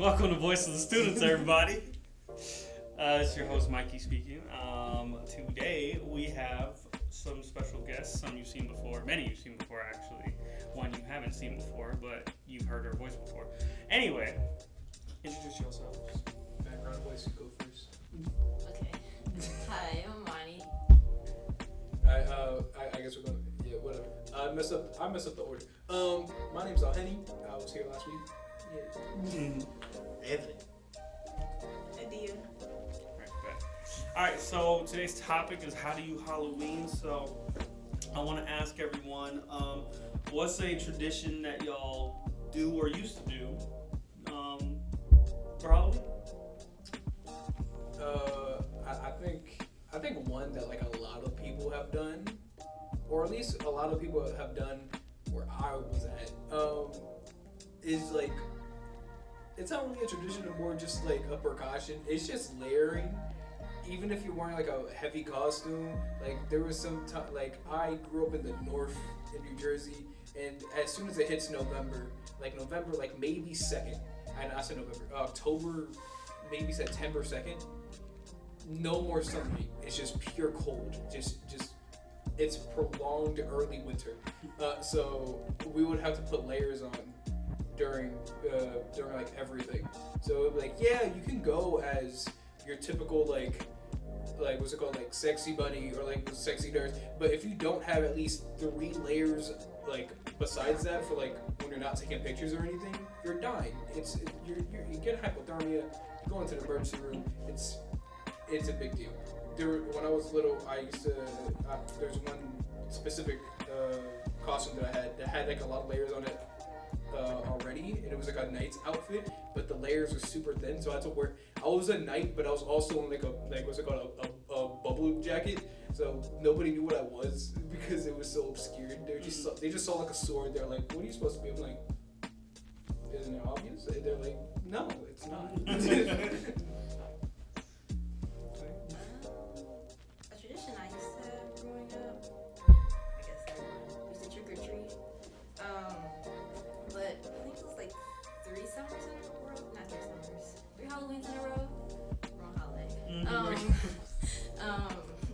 Welcome to Voice of the Students, everybody. It's your host, Mikey, speaking. Today, we have some special guests. Some you've seen before. Many you've seen before, actually. One you haven't seen before, but you've heard her voice before. Anyway, introduce yourselves. Background voice, go first. Okay. Hi, I'm Amani. I guess we're going to, yeah, whatever. I messed up the order. My name's Alhenny. I was here last week. Yeah. Anthony. Adia. Alright, so today's topic is how do you Halloween? So, I want to ask everyone, what's a tradition that y'all do or used to do for Halloween? I think one that like a lot of people have done, or at least a lot of people have done where I was at, is like, it's not really a tradition, or more just like a precaution. It's just layering. Even if you're wearing like a heavy costume, like there was some time, like I grew up in the north in New Jersey, and as soon as it hits November, like maybe 2nd, I said November, October, maybe September 2nd, no more sunlight. It's just pure cold. Just it's prolonged early winter. So we would have to put layers on during like everything. So it'd be like, yeah, you can go as your typical like what's it called, like sexy bunny or like the sexy nurse, but if you don't have at least 3 layers like besides that for like when you're not taking pictures or anything, you're dying. You get hypothermia, you go into the emergency room. It's a big deal. When I was little, I used to there's one specific costume that I had like a lot of layers on it already, and it was like a knight's outfit, but the layers were super thin, so I had to wear. I was a knight, but I was also in like what's it called, a bubble jacket, so nobody knew what I was because it was so obscured. They just saw like a sword. They're like, "What are you supposed to be?" I'm like, "Isn't it obvious?" They're like, "No, it's not." A tradition I used to have growing up, I guess everyone used to trick or treat. But I think it was like 3 summers in a row. Not 3 summers. 3 Halloweens in a row. Wrong holiday.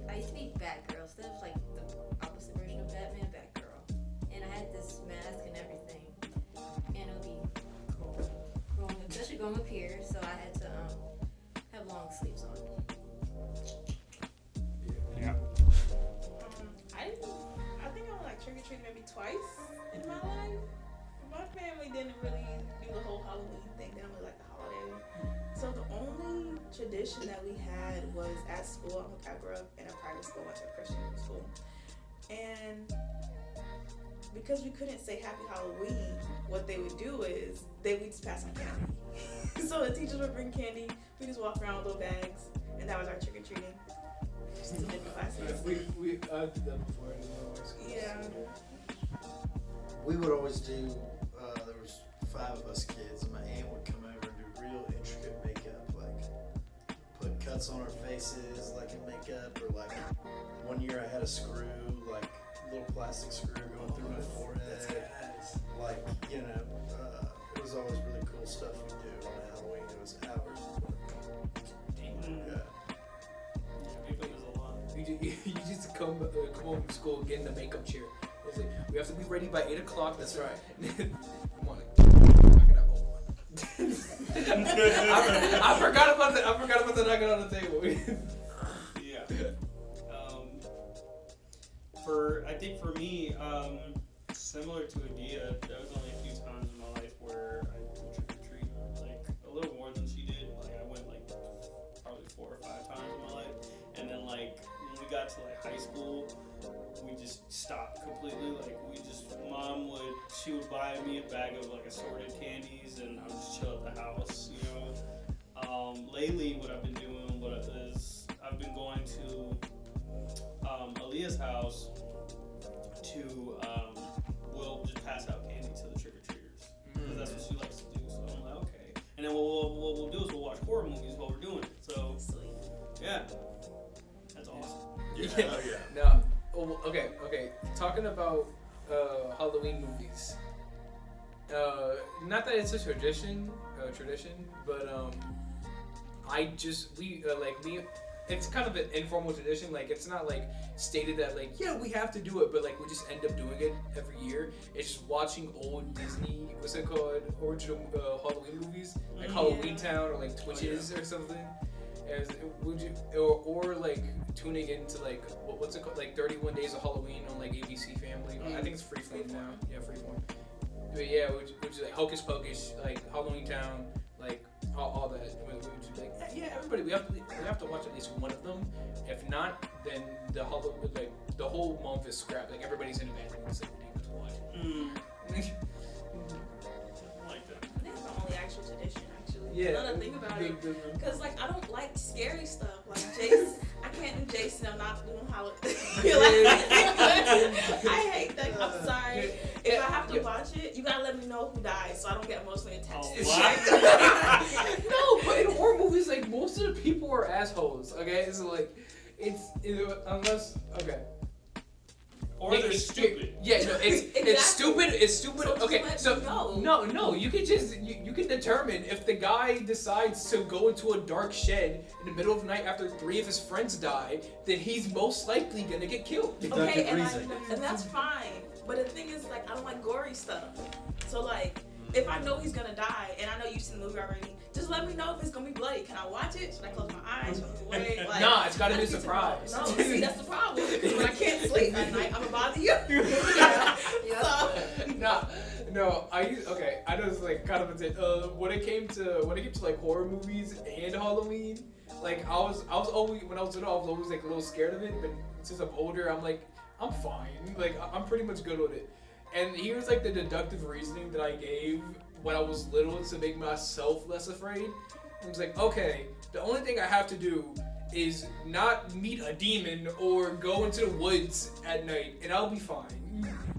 I used to be Batgirl. Instead of like the opposite version of Batman, Batgirl. And I had this mask and everything. And it would be cold. Especially growing up here. So I had to have long sleeves on. Yeah. I think I went like trick or treating maybe twice in my life. My family didn't really do the whole Halloween thing. They don't really like the holiday. So the only tradition that we had was at school. I grew up in a private school, went to a Christian school, and because we couldn't say Happy Halloween, what they would do is they would just pass on candy. So the teachers would bring candy. We just walk around with little bags, and that was our trick or treating. Just to different classes. I've done that before in my school. Yeah. We would always do, there was 5 of us kids, and my aunt would come over and do real intricate makeup, like put cuts on our faces, like in makeup, or like one year I had a screw, like a little plastic screw going through my forehead. Like, you know, it was always really cool stuff we do on Halloween. It was hours of work. Yeah. It was a lot. You just come home from school, get in the makeup chair. It's like, we have to be ready by 8 o'clock. That's right. Come on, knock it out. I forgot about the knocking on the table. Yeah. I think for me, similar to Adia, there was only a few times in my life where I went trick or treat, like a little more than she did. Like I went like probably 4 or 5 times in my life, and then like when we got to like high school, we just stopped completely. Like she would buy me a bag of like assorted candies, and I would just chill at the house, you know. Lately, what I've been doing is I've been going to Aaliyah's house to we'll just pass out candy to the trick or treaters because that's what she likes to do. So I'm like, okay. And then what we'll do is we'll watch horror movies while we're doing it. So Sweet. yeah, that's awesome. Yeah. Oh, yeah. Now, okay. Talking about Halloween movies. not that it's a tradition, but it's kind of an informal tradition. Like, it's not like stated that like, yeah, we have to do it, but like we just end up doing it every year. It's just watching old Disney, what's it called, original Halloween movies, like Halloween Town or like Twitches or something. Or like tuning into like what's it called, like 31 Days of Halloween on like ABC Family. I think it's Freeform now. Yeah, Freeform. But yeah, which is like Hocus Pocus, like Halloween Town, like all that. Which is like, yeah, everybody, we have to watch at least one of them. If not, then the whole month is scrapped. Like, everybody's in bed and it's like ridiculous to watch. I like that. I think it's the only actual tradition, actually. Yeah. Now that I think about it. Because, like, I don't like scary stuff. Like, Jason, I can't do Jason. I'm not doing Halloween. I hate that. I'm sorry. If I have to watch it, you gotta let me know who dies so I don't get emotionally attached to it. No, but in horror movies, like, most of the people are assholes, okay? So, like, unless, okay. Or they're stupid. Yeah, no, it's stupid. It's stupid. So okay, just so let me know. no, you can just you can determine if the guy decides to go into a dark shed in the middle of the night after 3 of his friends die, then he's most likely gonna get killed. Okay, and that's fine. But the thing is, like, I don't like gory stuff. So, like, if I know he's gonna die, and I know you've seen the movie already, just let me know if it's gonna be bloody. Can I watch it? Should I close my eyes? Should I look away? Like, nah, it's gotta be a surprise. No, see, that's the problem. Because when I can't sleep at night, I'm gonna bother you. I know it's like kind of a when it came to like horror movies and Halloween, like I was always, when I was little, I was always like a little scared of it, but since I'm older, I'm like, I'm fine. Like, I'm pretty much good with it. And here's like the deductive reasoning that I gave when I was little to make myself less afraid. I was like, okay, the only thing I have to do is not meet a demon or go into the woods at night, and I'll be fine.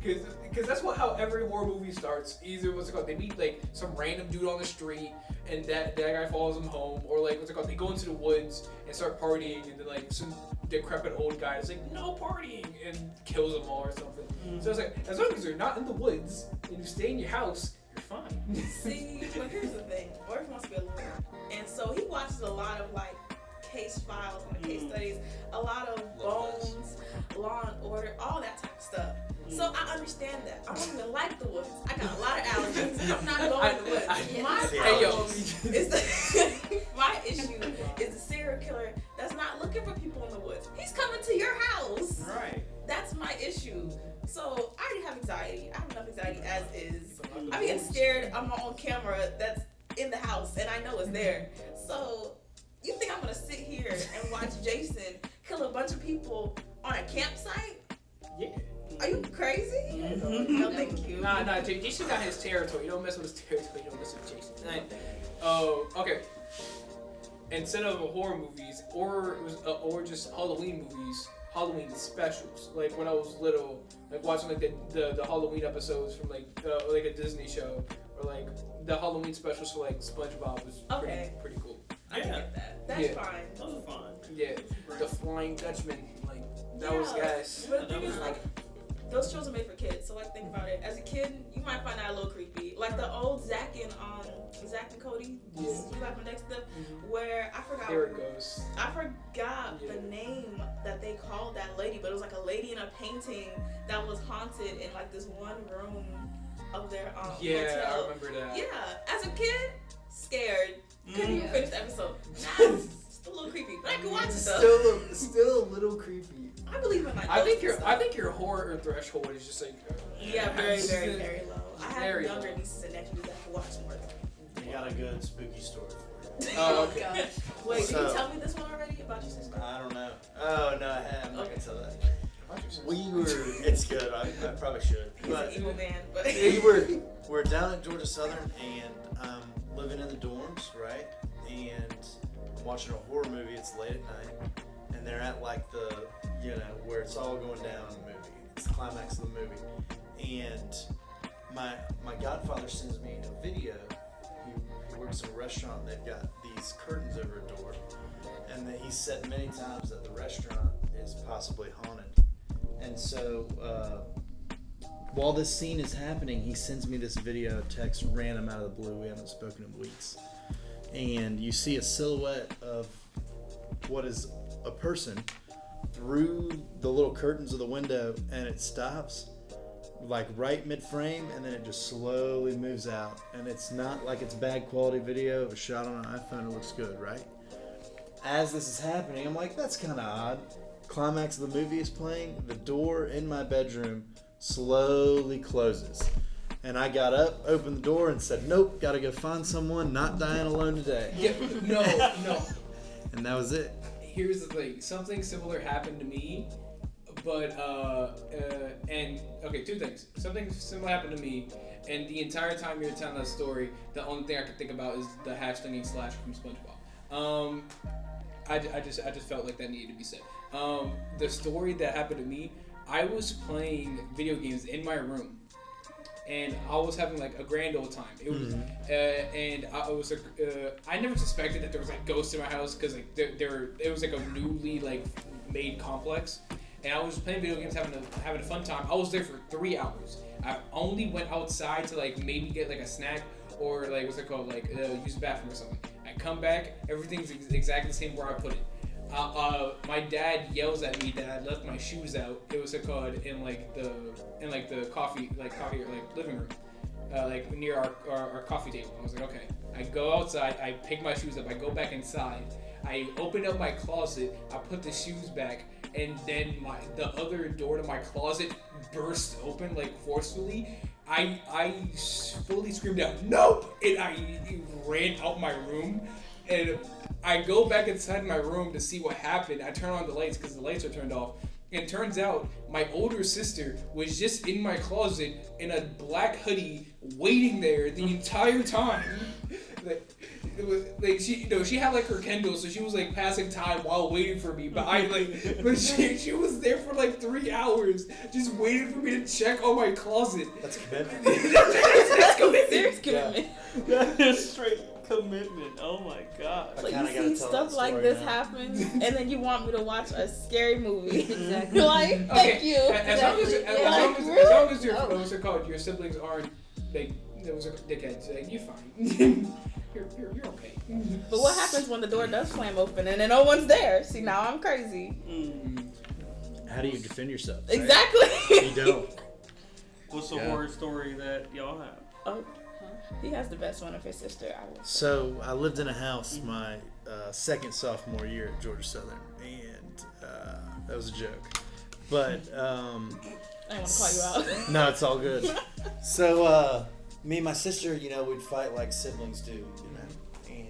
Because that's how every horror movie starts. Either they meet like some random dude on the street, and that guy follows them home, or like they go into the woods and start partying, and then like some decrepit old guy is like, no partying, and kills them all or something. So it's like, as long as you're not in the woods and you stay in your house, you're fine. See, but here's the thing. Orange wants to be a lawyer, and so he watches a lot of like case files and case studies, a lot of Bones, Law and Order, all that type of stuff. So I understand that. I don't even like the woods. I got a lot of allergies. I'm not going to the woods. My issue is the serial killer that's not looking for people in the woods. He's coming to your house. Right. That's my issue. So I already have anxiety. I have enough anxiety as is. I get scared on my own camera that's in the house and I know it's there. So you think I'm gonna sit here and watch Jason kill a bunch of people on a campsite? Yeah. Are you crazy? No, thank you. Nah, Jason got his territory. You don't mess with his territory. You don't mess with Jason. Okay. Instead of horror movies or just Halloween movies, Halloween specials. Like when I was little, like watching like the Halloween episodes from like a Disney show, or like the Halloween specials for like SpongeBob was pretty cool. I get that. That's fine. Those are fun. Yeah, the Flying Dutchman, like that was gas. But the thing is, like, those shows are made for kids. So like, think about it. As a kid, you might find that a little creepy. Like the old Zach and Cody, You Life on Next Step, where I forgot. There it goes. I forgot the name that they called that lady, but it was like a lady in a painting that was haunted in like this one room of their hotel. I remember that. Yeah, as a kid, scared. Couldn't even finish the episode. Nah, it's a little creepy, but I can watch it though. Still a little creepy. I believe in like. I think your horror threshold is just like. Very, very, very low. I have younger low. nieces and nephews that can watch more than me. I got a good spooky story for you. Oh, okay. Gosh. Wait, did you tell me this one already about your sister? I don't know. Oh no, I'm not gonna tell that. It's good. I probably should. He's an evil man, but we're down at Georgia Southern and living in the dorms, right? And I'm watching a horror movie. It's late at night, and they're at like the where it's all going down in the movie. It's the climax of the movie, and my godfather sends me a video. He works in a restaurant. And they've got these curtains over a door, and that he's said many times that the restaurant is possibly haunted. And so while this scene is happening, he sends me this video text random out of the blue. We haven't spoken in weeks. And you see a silhouette of what is a person through the little curtains of the window, and it stops like right mid-frame, and then it just slowly moves out. And it's not like it's bad quality video. It was shot on an iPhone. It looks good, right? As this is happening, I'm like, that's kind of odd. Climax of the movie is playing. The door in my bedroom slowly closes. And I got up, opened the door, and said, nope, gotta go find someone, not dying alone today. Yeah, no. And that was it. Here's the thing. Something similar happened to me, but, two things. Something similar happened to me, and the entire time you're telling that story, the only thing I could think about is the hash-slinging Slash from SpongeBob. I just felt like that needed to be said. The story that happened to me, I was playing video games in my room, and I was having like a grand old time. It was, I never suspected that there was like ghosts in my house because like it was like a newly like made complex, and I was playing video games, having a fun time. I was there for 3 hours. I only went outside to like maybe get like a snack or like what's it called, like use the bathroom or something. I come back, everything's exactly the same where I put it. My dad yells at me that I left my shoes out. It was called in the coffee living room, like near our coffee table. I was like, okay. I go outside. I pick my shoes up. I go back inside. I open up my closet. I put the shoes back, and then the other door to my closet burst open like forcefully. I fully screamed out, nope! And I ran out my room, and I go back inside my room to see what happened. I turn on the lights because the lights are turned off. And it turns out my older sister was just in my closet in a black hoodie waiting there the entire time. She had like her Kindle, so she was like passing time while waiting for me. But she was there for like 3 hours, just waiting for me to check on my closet. That's commitment. That's commitment. Serious commitment. That is straight commitment. Oh my god. Like kinda you gotta see tell stuff that like story this now. happen, and then you want me to watch a scary movie. Exactly. Like, thank you. As long as your siblings aren't like dickheads, like, you're fine. You're okay. But what happens when the door does slam open and then no one's there? See, now I'm crazy. How do you defend yourself? Right? Exactly. You don't. What's the horror story that y'all have? Oh, he has the best one of his sister. I will. So I lived in a house my second sophomore year at Georgia Southern, and that was a joke. But I didn't want to call you out. no, it's all good. So me and my sister, we'd fight like siblings do, and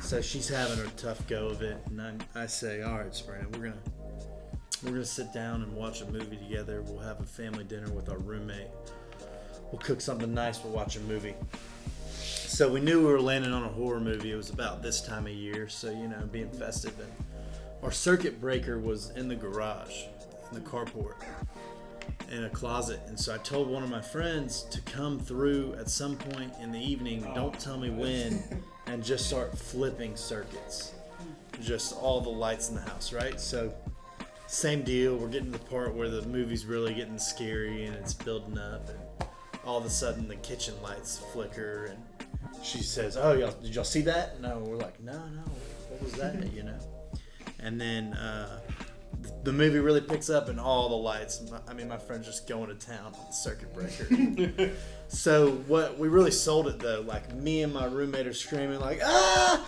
so she's having a tough go of it, and I say, all right, Sabrina, we're gonna sit down and watch a movie together. We'll have a family dinner with our roommate. We'll cook something nice. We'll watch a movie. So we knew we were landing on a horror movie. It was about this time of year, so being festive. And our circuit breaker was in the garage, in the carport, in a closet. And so I told one of my friends to come through at some point in the evening. Don't tell me when, and just start flipping circuits. Just all the lights in the house, right? So same deal. We're getting to the part where the movie's really getting scary and it's building up, and all of a sudden the kitchen lights flicker, and she says, oh, did y'all see that? No, we're like, no, what was that? And then the movie really picks up, and all the lights, my friend's just going to town on the circuit breaker. So what we really sold it though, like me and my roommate are screaming like, ah!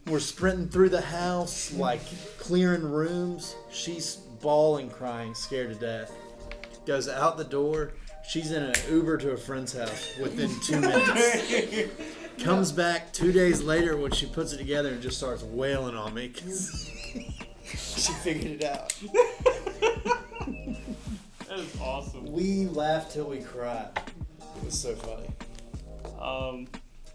We're sprinting through the house, like clearing rooms. She's bawling, crying, scared to death. Goes out the door. She's in an Uber to a friend's house within 2 minutes. Comes back 2 days later when she puts it together and just starts wailing on me because she figured it out. That is awesome. We laughed till we cried. It was so funny.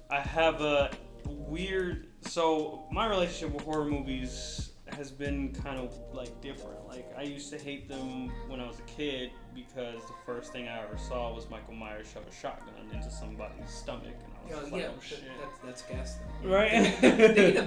I have a weird. So my relationship with horror movies has been kind of like different. Like I used to hate them when I was a kid because the first thing I ever saw was Michael Myers shove a shotgun into somebody's stomach, and I was like, oh shit. That's gas. Right?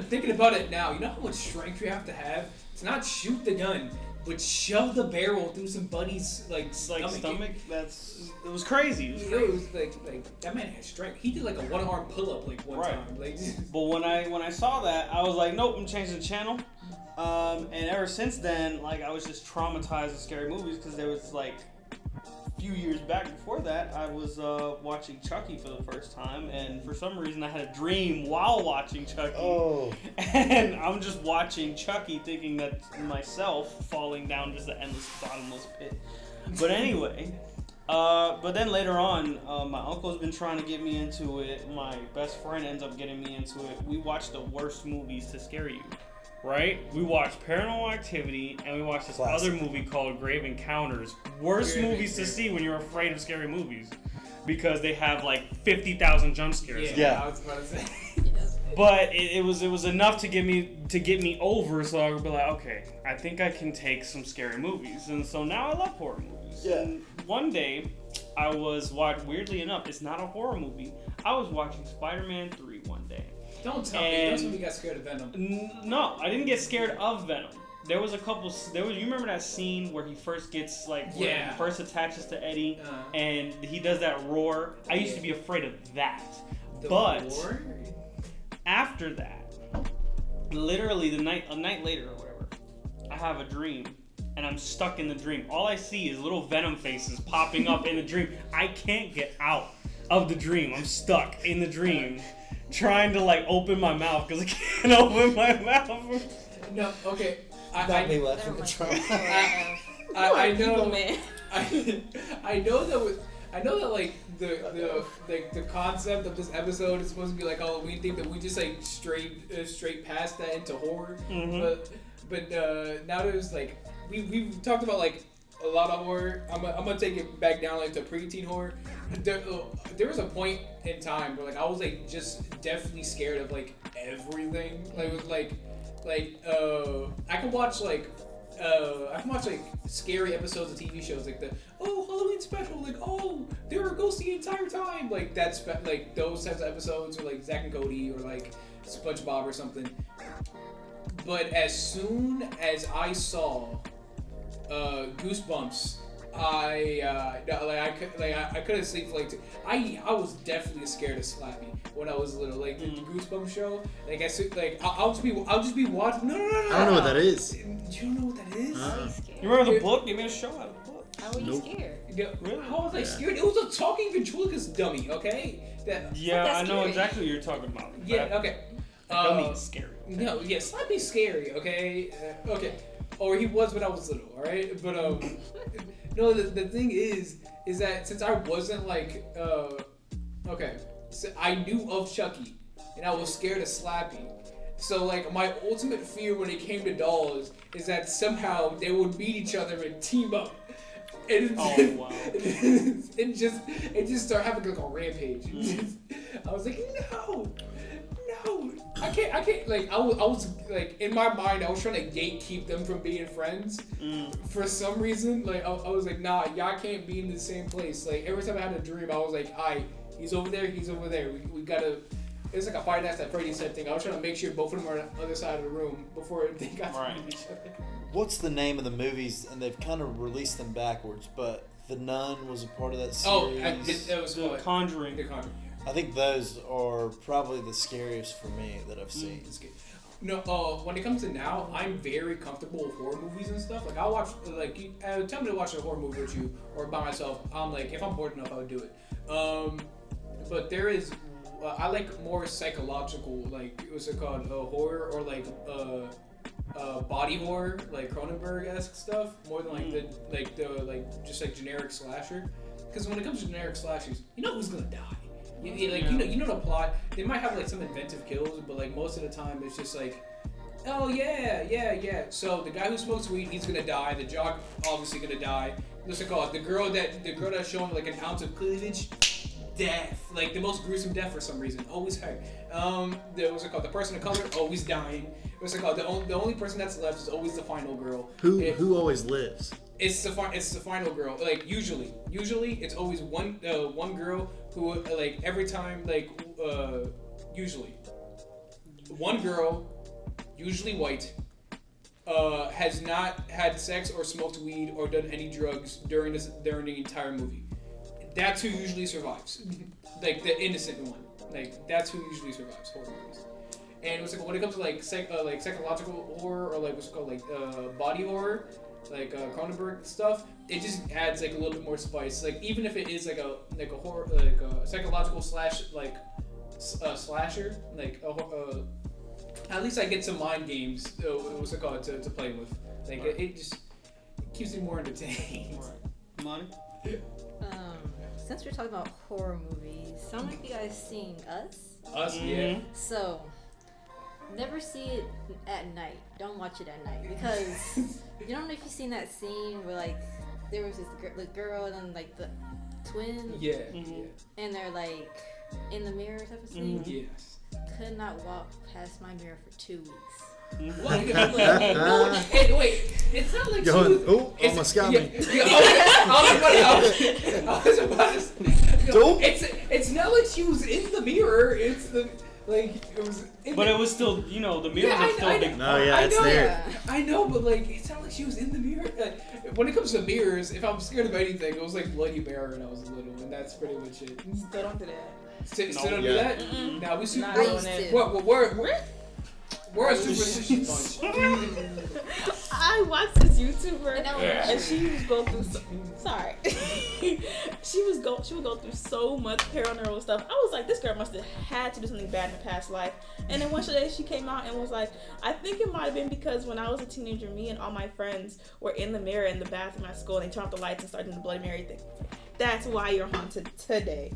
Thinking about it now, you know how much strength you have to not shoot the gun, would shove the barrel through somebody's like stomach. It was crazy. It was like that man had strength. He did like a one-arm pull-up like one time. Like, but when I saw that, I was like, nope, I'm changing the channel. And ever since then, like I was just traumatized with scary movies because there was like a few years back before that, I was watching Chucky for the first time, and for some reason I had a dream while watching Chucky. Oh. And I'm just watching Chucky, thinking that myself falling down just the endless bottomless pit. But anyway. But then later on, my uncle's been trying to get me into it. My best friend ends up getting me into it. We watched the worst movies to scare you, right? We watched Paranormal Activity, and we watched this other movie called Grave Encounters. Worst movies to see when you're afraid of scary movies, because they have like 50,000 jump scares. Yeah. I was about to say. But it was enough to get me over, so I would be like, okay, I think I can take some scary movies, and so now I love horror movies. Yeah. And one day, I was weirdly enough, it's not a horror movie. I was watching Spider-Man 3 one day. Don't tell me you got scared of Venom. No, I didn't get scared of Venom. There was a couple. You remember that scene where he first gets he first attaches to Eddie, and he does that roar. I used to be afraid of that. But roar? After that, literally a night later or whatever, I have a dream, and I'm stuck in the dream. All I see is little Venom faces popping up in the dream. I can't get out of the dream. I'm stuck in the dream, trying to like open my mouth because I can't open my mouth. No, okay. Not me laughing at Trump. I know. Man. I know that like the concept of this episode is supposed to be like Halloween theme, but we just like straight past that into horror. Mm-hmm. But now there's like we've talked about like a lot of horror. I'm gonna take it back down like to preteen horror. There was a point in time where like I was like just definitely scared of like everything. Like I can watch like scary episodes of TV shows like the Halloween special, like there were ghosts the entire time, like that's like those types of episodes, or like Zack and Cody, or like SpongeBob or something. But as soon as I saw Goosebumps, I couldn't sleep for like I was definitely scared of Slappy when I was little. Like the Goosebumps show, like I'll just be watching. No. I don't know what that is. You don't know what that is? How are you scared? You remember the book? They made a show out of the book. How were you scared? Really? How was I scared? It was a talking ventriloquist dummy. Okay. I know exactly what you're talking about. Yeah. Okay. Dummy's scary. Okay? No. Yeah. Slappy's scary. Okay. Okay. Or he was when I was little. All right. But no. The thing is that since I wasn't like so I knew of Chucky and I was scared of Slappy. So like my ultimate fear when it came to dolls is that somehow they would meet each other and team up. And wow. it just started having like a rampage. I was like, no, I can't. Like I was like in my mind, I was trying to gatekeep them from being friends. For some reason, like I was like, nah, y'all can't be in the same place. Like every time I had a dream, I was like, he's over there. We gotta. It's like a Five Nights at Freddy's type thing. I was trying to make sure both of them are on the other side of the room before they got to meet each other. What's the name of the movies? And they've kind of released them backwards, but The Nun was a part of that series. It was The Conjuring. The Conjuring. I think those are probably the scariest for me that I've seen. No, when it comes to now, I'm very comfortable with horror movies and stuff. Like I'll watch, like tell me to watch a horror movie with you or by myself. I'm like, if I'm bored enough, I would do it. But there is. I like more psychological, like what's it called, horror, or like body horror, like Cronenberg-esque stuff, more than like the just like generic slasher. Because when it comes to generic slashers, you know who's gonna die. You know the plot. They might have like some inventive kills, but like most of the time it's just like, oh yeah. So the guy who smokes weed, he's gonna die. The jock obviously gonna die. What's it called? The girl that's showing like an ounce of cleavage. Death, like the most gruesome death for some reason, always her. What's it called? The person of color always dying. What's it called? The only person that's left is always the final girl. Who always lives? It's the final girl. Like usually it's always one girl who like every time usually one girl, usually white, has not had sex or smoked weed or done any drugs during the entire movie. That's who usually survives. Like the innocent one. Like that's who usually survives horror movies. And what's it called? When it comes to like psychological horror or like what's it called, like body horror, like Cronenberg stuff, it just adds like a little bit more spice. Like even if it is like a horror, like a psychological slasher, like at least I get some mind games. What's it called to play with? Like it just keeps me more entertained. Money. Since we're talking about horror movies, some of you guys seen Us? Us, yeah. So, never see it at night. Don't watch it at night because you don't know if you've seen that scene where like there was this girl and then like the twin. Yeah. And they're like in the mirror type of scene. Yes. Could not walk past my mirror for 2 weeks. What? Hey, wait. It's not like Going, she was. almost got me. I was about to say. It's not like she was in the mirror. It's the like it was. But it was still, the mirror was still big. No, yeah, it's know, there. I know, but like it's not like she was in the mirror. When it comes to mirrors, if I'm scared of anything, it was like Bloody Mary when I was little, and that's pretty much it. Still don't do that. Still don't do that? Nah, we super. Not doing it. We're a superstitious bunch. I watched this YouTuber And and she was going through she would go through so much paranormal stuff. I was like, this girl must have had to do something bad in the past life. And then one day she came out and was like, I think it might have been because when I was a teenager, me and all my friends were in the mirror in the bathroom at school and they turned off the lights and started doing the Bloody Mary thing. That's why you're haunted today.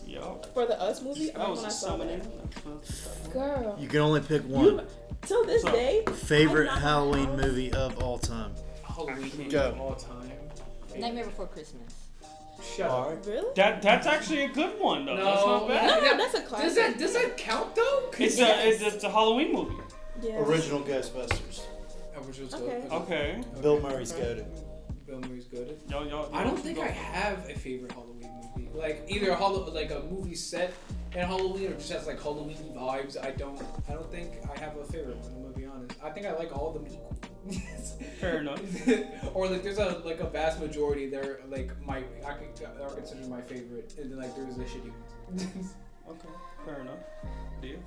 Yo. For the Us movie, I That remember was when I a saw summoning. that. Girl. You can only pick one. Till this day, Favorite I'm not Halloween house. movie of all time. Halloween movie Go. of all time. Nightmare Before Christmas. Shut up. Really? That's actually a good one though. No, That's not bad. No, that's a classic. Does that count though? It's a Halloween movie. Yeah. Original Ghostbusters. Okay. Okay. Bill Murray's goated. Bill Murray's good. Yo, I don't think I have a favorite Halloween movie. Like either like a movie set in Halloween or just has like Halloween vibes. I don't think I have a favorite one. I'm gonna be honest. I think I like all of them equal. Fair enough. Or like there's a vast majority they're like I consider my favorite, and then like there's the shitty ones. Okay. Fair enough. Do you?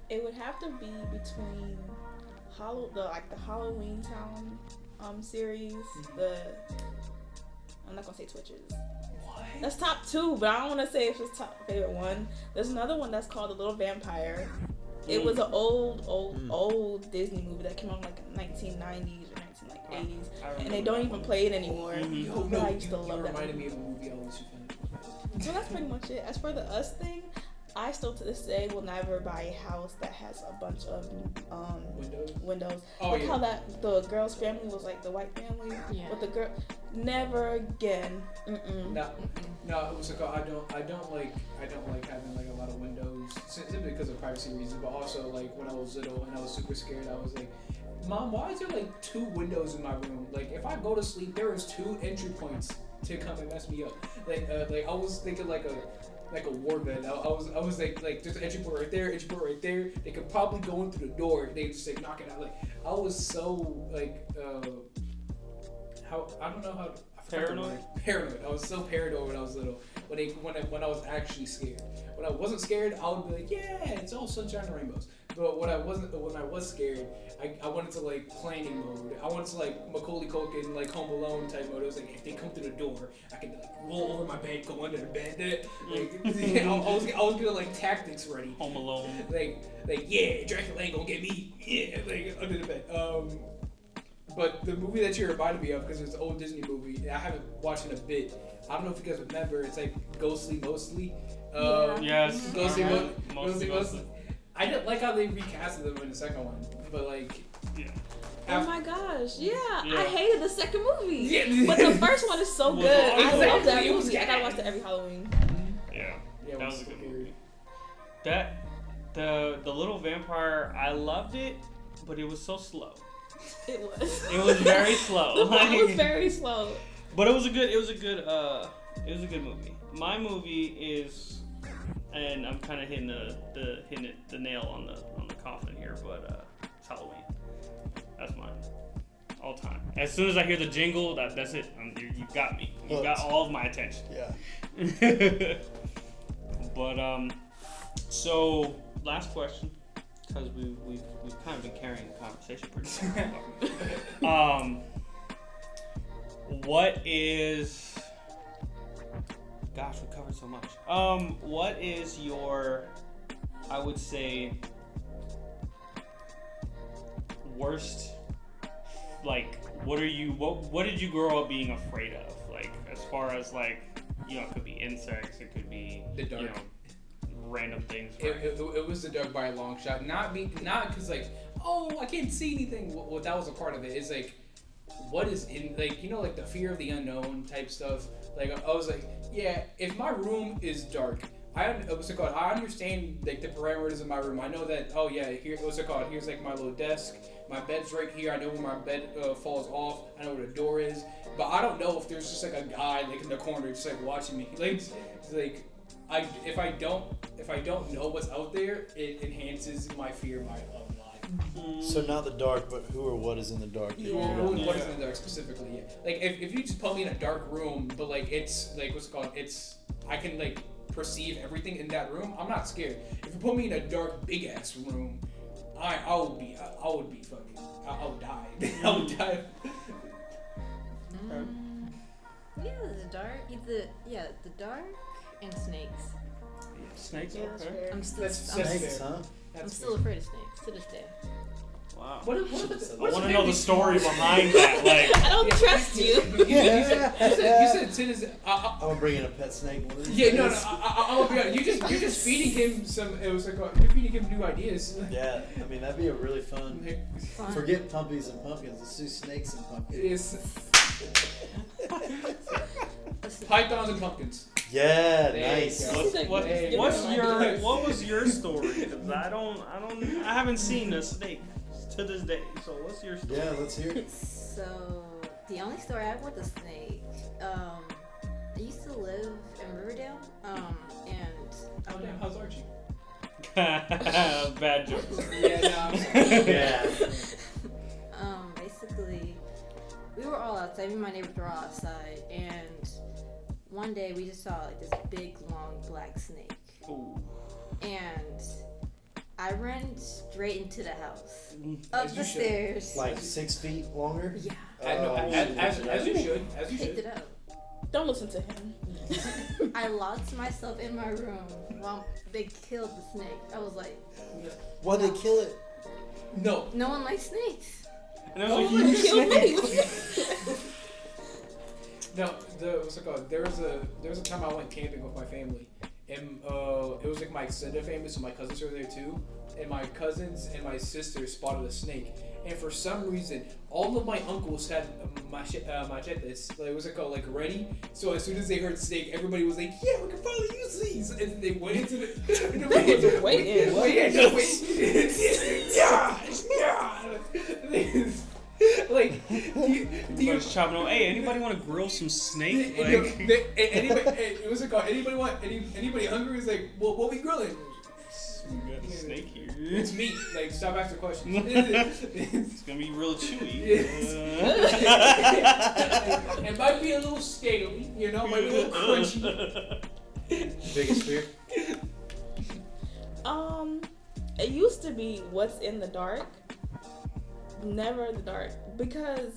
It would have to be between the Halloween Town series. I'm not gonna say Twitches. What? That's top 2, but I don't want to say if it's top favorite one. There's another one that's called The Little Vampire. It was an old Disney movie that came out in like 1990s or 1980s, and they don't even play it anymore. Yo, But no, I used to love you that reminded movie. me of a movie I'll let you finish. So that's pretty much it. As for the Us thing, I still to this day will never buy a house that has a bunch of windows. Oh, Like yeah. how the girl's family was like the white family with the girl. Never again. No, what's it called? I don't like having like a lot of windows simply because of privacy reasons, but also like when I was little and I was super scared, I was like, Mom, why is there like 2 windows in my room? Like if I go to sleep, there is 2 entry points to come and mess me up. Like I was thinking like a war bed. I was like there's an entry port right there, entry port right there. They could probably go in through the door. They just like knock it out. Like I was so like I don't know how. Paranoid? Paranoid. I was so paranoid when I was little. When I was actually scared. When I wasn't scared, I would be like, yeah, it's all sunshine and rainbows. But when I was scared, I went into like planning mode. I went to like Macaulay Culkin, like Home Alone type mode. I was like, if they come through the door, I can like roll over my bed, go under the bed. Like, I was getting like tactics ready. Home Alone. Like yeah, Dracula ain't gonna get me. Yeah, like under the bed. But the movie that you reminded me of, because it's an old Disney movie, and I haven't watched it in a bit. I don't know if you guys remember. It's like Ghostly Mostly. Yes. Ghostly Mostly. I didn't like how they recasted them in the second one, but like. Yeah. Oh my gosh, yeah. I hated the second movie. Yeah. But the first one is so Was good. I awesome. love that It was movie. I gotta good. watch that every Halloween. Yeah. Yeah, That was a good movie. The Little Vampire, I loved it, but it was so slow. It was. It was very slow. The plot was very slow. But it was a good movie. My movie is, and I'm kind of hitting the nail on the confident here, but it's Halloween. That's mine. All time. As soon as I hear the jingle, that's it. You got me. You got all of my attention. Yeah. But so last question, because we've kind of been carrying the conversation pretty well. What is? Gosh, we covered so much. What is your? I would say worst. Like, what did you grow up being afraid of? Like, as far as like, it could be insects, it could be The dark. Random things. Right? It was the dark by a long shot. Not because like, oh, I can't see anything. Well, that was a part of it. It's like, what is in like like the fear of the unknown type stuff. Like I was like, yeah, if my room is dark, I understand like the parameters of my room. I know that. Oh yeah, here's like my little desk. My bed's right here. I know when my bed falls off. I know where the door is. But I don't know if there's just like a guy like in the corner just like watching me. Like it's like if I don't know what's out there, it enhances my fear by a lot. So not the dark, but who or what is in the dark? Yeah. What is in the dark specifically? Yeah. Like if you just put me in a dark room, but like it's like I can like perceive everything in that room. I'm not scared. If you put me in a dark big ass room, I would die. I would die. Yeah, the dark. The dark and snakes. Snakes. Yeah, that's Okay. fair. I'm still Snakes, huh? I'm still afraid of snakes to this day. Wow. What I want to know the story behind that. Like, I don't trust you. You said sin is. I'm gonna bring in a pet snake. One of these Yeah, no. days. I'll be honest. You're just feeding him some. It was like you're feeding him new ideas. Yeah, I mean that'd be a really fun. Fun. Forget puppies and pumpkins. Let's do snakes and pumpkins. It's pythons and pumpkins. Yeah, There you nice. go. What was your story? Because I haven't seen a snake to this day. So what's your story? Yeah, let's hear it. So the only story I have with a snake, I used to live in Riverdale, and Oh damn, how's Archie? Bad jokes. Yeah, no, I'm sorry. Yeah. basically, we were all outside. Me and my neighbors were all outside, and one day we just saw like this big, long, black snake, Ooh. and I ran straight into the house, As up you the should. stairs. Like 6 feet longer. Yeah, As you should. picked it up. Don't listen to him. I locked myself in my room while they killed the snake. I was like, Why'd they kill it? No. no one likes snakes. And it was a You huge killed snake. me. No, what's it called? There was a time I went camping with my family, and it was like my extended family, so my cousins were there too, and my cousins and my sister spotted a snake, and for some reason, all of my uncles had machetes, like what's it called, like ready. So as soon as they heard snake, everybody was like, "Yeah, we can finally use these," and they went into the Like, do you Chopping on. Hey, anybody want to grill some snake? Anybody hungry is like, well, what we grilling? We got a snake here. It's meat. Like, stop asking questions. It's gonna be real chewy. It might be a little scaly, might be a little crunchy. Biggest fear? It used to be what's in the dark. Never the dark, because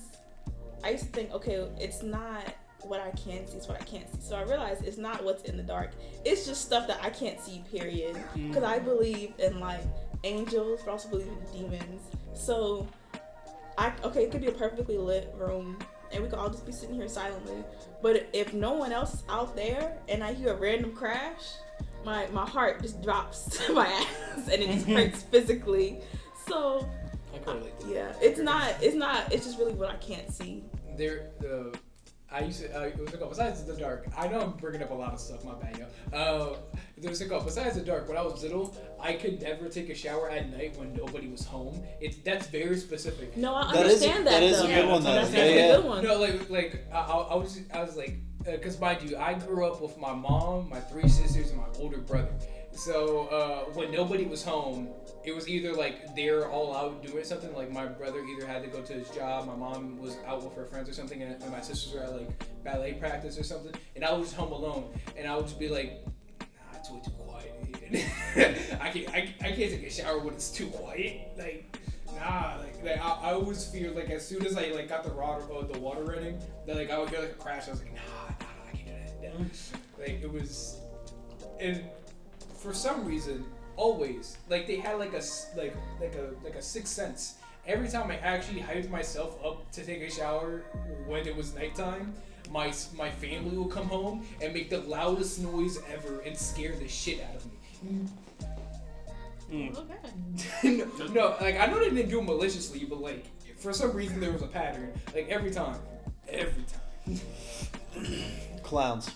I used to think, okay, it's not what I can see, it's what I can't see. So I realized it's not what's in the dark. It's just stuff that I can't see, period. Because I believe in like angels, but also believe in demons. So it could be a perfectly lit room and we could all just be sitting here silently. But if no one else is out there and I hear a random crash, my heart just drops to my ass and it just hurts physically. So I correlate that. yeah, it's just really what I can't see. Besides the dark, I know I'm bringing up a lot of stuff, my bad, yo. Besides the dark, when I was little, I could never take a shower at night when nobody was home. That's very specific. No, I That is- understand that. that is a though. good one, though. That's Yeah, a yeah. good one. No, I was like, because mind you, I grew up with my mom, my 3 sisters, and my older brother. So when nobody was home, it was either like they're all out doing something. Like my brother either had to go to his job, my mom was out with her friends or something, and my sisters were at like ballet practice or something, and I was just home alone, and I would just be like, nah, it's way too quiet. I can't take a shower when it's too quiet. Like, nah, like I always feared like as soon as I like got the water running, that like I would hear like a crash. I was like, nah, I can't do that. Like it was, and for some reason, always like they had like a sixth sense. Every time I actually hyped myself up to take a shower when it was nighttime, my family would come home and make the loudest noise ever and scare the shit out of me. Okay. no, like I know they didn't do it maliciously, but like for some reason there was a pattern. Like every time. Clowns.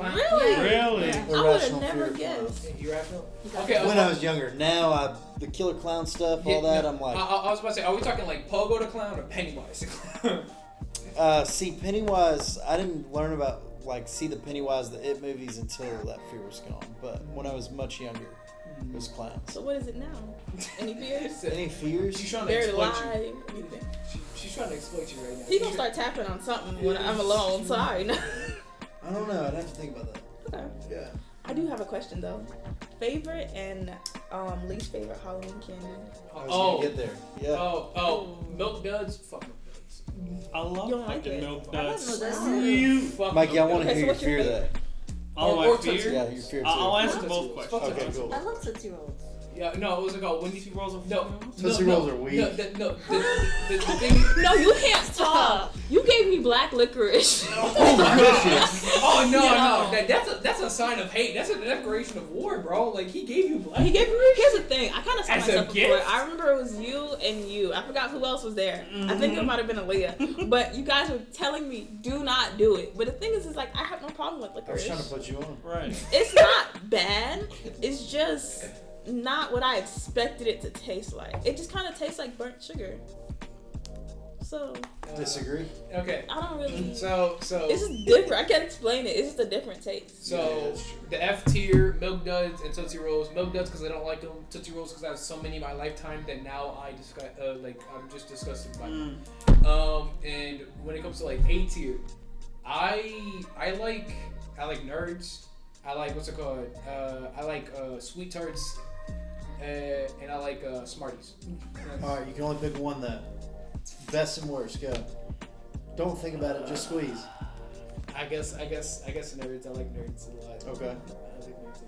Really? Really? I would have Irrational never fear of guessed. Irrational? Okay. When I was younger, now the killer clown stuff, all that, I'm like, I was about to say, are we talking like Pogo the Clown or Pennywise the Clown? see, Pennywise, I didn't learn about, see the Pennywise, the It movies until that fear was gone. But when I was much younger, it was clowns. So what is it now? Any fears? Any fears? She's trying to Buried exploit alive? you. Anything? She's trying to exploit you right now. He gonna start tapping on something when I'm alone, so I already know. I don't know. I'd have to think about that. Okay. Yeah. I do have a question though. Favorite and least favorite Halloween candy? I was gonna get there. Yeah. Oh, Milk Duds? Fuck Milk Duds. I love You don't like fucking it? Milk I love Duds. Milk Duds. You. Fuck Mikey, I Milk want to Duds. Okay, hear so your what's fear your that. All Or my Tootsie fear. Yeah, your fear too. I'll answer Tootsie both Rolls. questions. Fuck Okay, Tootsie cool. Rolls. I love Tootsie Rolls. Yeah, no, what was it called? Tootsie Rolls are No, Tootsie Rolls are weak. The thing. No, you can't talk. You gave me black licorice. Oh my goodness. Oh no, Yeah. no, that's a sign of hate. That's a declaration of war, bro. Like he gave you black. He gave me. Here's the thing. I kind of saw As a myself before. gift? I remember it was you and you. I forgot who else was there. I think it might have been Aaliyah. But you guys were telling me do not do it. But the thing is like I have no problem with I was licorice. trying to put you on. Right. It's not bad. It's just not what I expected it to taste like. It just kind of tastes like burnt sugar. So Disagree. Okay, I don't really. so It's just different. I can't explain it. It's just a different taste. So Yeah, that's true. the F tier, Milk Duds and Tootsie Rolls. Milk Duds because I don't like them. Tootsie Rolls because I have so many in my lifetime that now I'm just disgusted by them. And when it comes to like A tier, I like Nerds. I like what's it called? I like Sweet Tarts, and I like Smarties. All right, you can only pick one though. Best and worst, go. Don't think about it, just squeeze. I guess Nerds. I like Nerds a lot. Okay. I like Nerds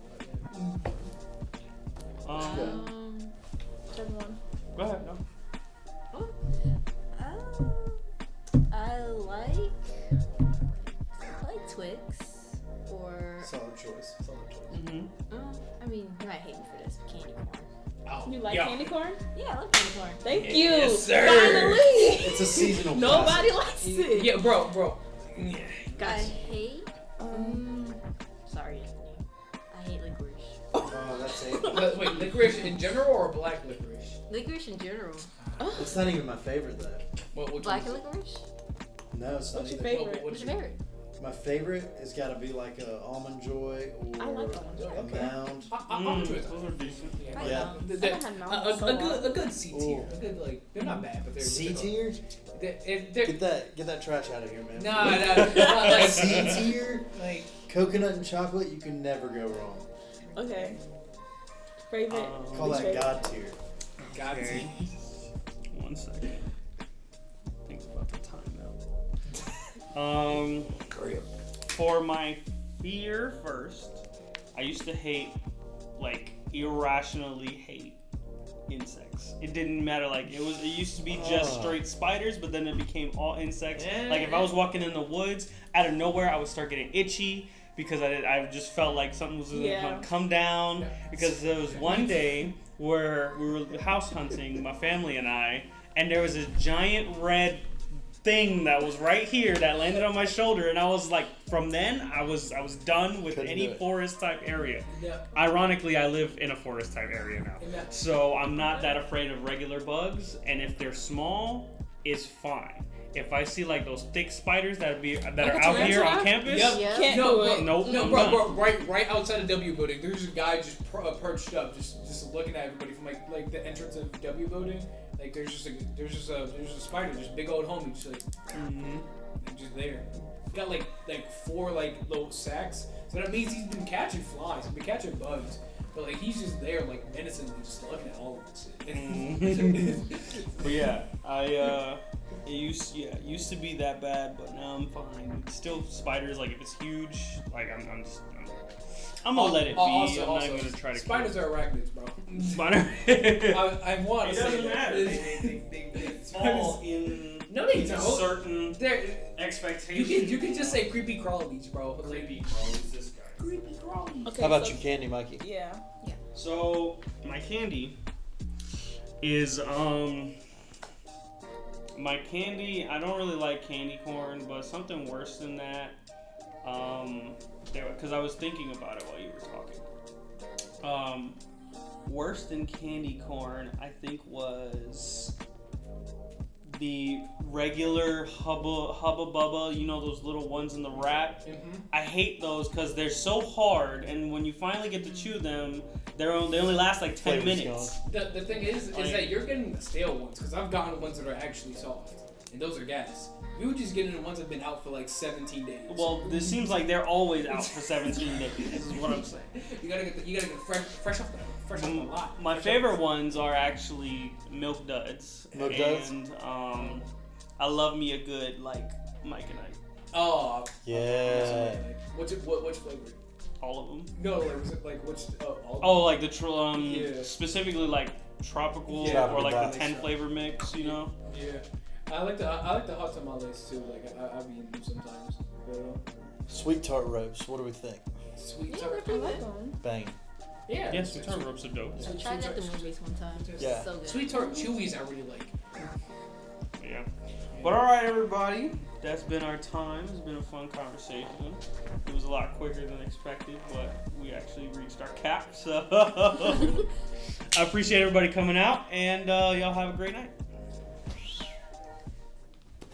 a lot. Yeah. Whichever one. Go ahead. No. I like Twix or Solid choice. Mm-hmm. I mean, you might hate me for this, but candy corn. Oh, You like yo. candy corn? Yeah, I love candy corn. Thank you. Yes, sir. Finally. It's a seasonal Nobody classic. likes it. Yeah, bro. Yeah. I Gotcha. hate. Sorry, Anthony. I hate licorice. Oh, that's it. Wait, licorice in general or black licorice? Licorice in general. It's not even my favorite though. What Black one is it? licorice? No, it's not What's your either. favorite? What's your favorite? My favorite has got to be like a almond joy or I like almond joy, a okay. mound. I'm into it. Those are decent. I Yeah. know. The- I haven't had Mountain a so long. good C tier. Ooh. A good they're not bad, but they're C they're- tier? They're, Get that trash out of here, man. nah, like C tier? like Coconut and chocolate, you can never go wrong. Okay. Favorite. Call least that favorite. God tier. God Okay. 1 second. Think about the time now. Hurry up. For my fear first, I used to hate, irrationally hate insects. It didn't matter. It used to be just straight spiders, but then it became all insects. Yeah. If I was walking in the woods, out of nowhere, I would start getting itchy because I just felt like something was Yeah. going to come down. Because there was one day where we were house hunting, my family and I, and there was a giant red thing that was right here that landed on my shoulder, and I was like, from then I was done with Couldn't do any it. forest type area. Yeah. Ironically, I live in a forest type area now, Yeah. so I'm not that afraid of regular bugs, and if they're small, it's fine. if I see like those thick spiders that are Like a out here tarantula? on campus, Yep. Yeah. Can't No, do it. Nope, No, I'm bro, done. right outside of W building, there's a guy just perched up, just looking at everybody from like the entrance of W building. Like there's just a spider, just big old homie, just like just there. He got like 4 like little sacks, so that means he's been catching flies, he's been catching bugs, but like he's just there like menacingly, just looking at all of us. But yeah, it used to be that bad, but now I'm fine. Still spiders, like if it's huge, like I'm gonna let it be. I'm not even gonna try to spiders are arachnids, bro. Spider. I want It to say doesn't that. matter. They fall in No, they don't. certain They're, expectations. you can just say creepy crawlies, bro. Creepy crawlies, this guy. Creepy crawlies. Okay, How about so- you, Candy Mikey? Yeah. So my candy is my candy. I don't really like candy corn, but something worse than that. Because I was thinking about it while you were talking. Worse than candy corn, I think was the regular Hubba Bubba. You know those little ones in the wrap. I hate those because they're so hard, and when you finally get to chew them, they only last like 10 Flavor's minutes. The thing is that you're getting the stale ones, because I've gotten the ones that are actually soft, and those are gas. You were just getting the ones that have been out for like 17 days. Well, this seems like they're always out for 17 days. This is what I'm saying. You gotta get fresh off the lot. My Fresh favorite off- ones are actually Milk Duds. Milk Duds? And I love me a good like Mike and Ike. Oh Yeah. Which flavor? All of them. No, like was it like which? All Oh, like the Yeah. specifically like tropical Yeah. or like the Tropical 10 flavor mix. You know. Yeah. I like the hot tamales too. Like I've eaten them sometimes. Sweet tart ropes. What do we think? Sweet Yeah, tart. they're pretty good. Bang. Yeah. Yes, the tart ropes are dope. I tried that at the movies one time. Yeah. So good. Sweet tart chewies I really like. Yeah. But all right, everybody, that's been our time. It's been a fun conversation. It was a lot quicker than expected, but we actually reached our cap. So I appreciate everybody coming out, and y'all have a great night.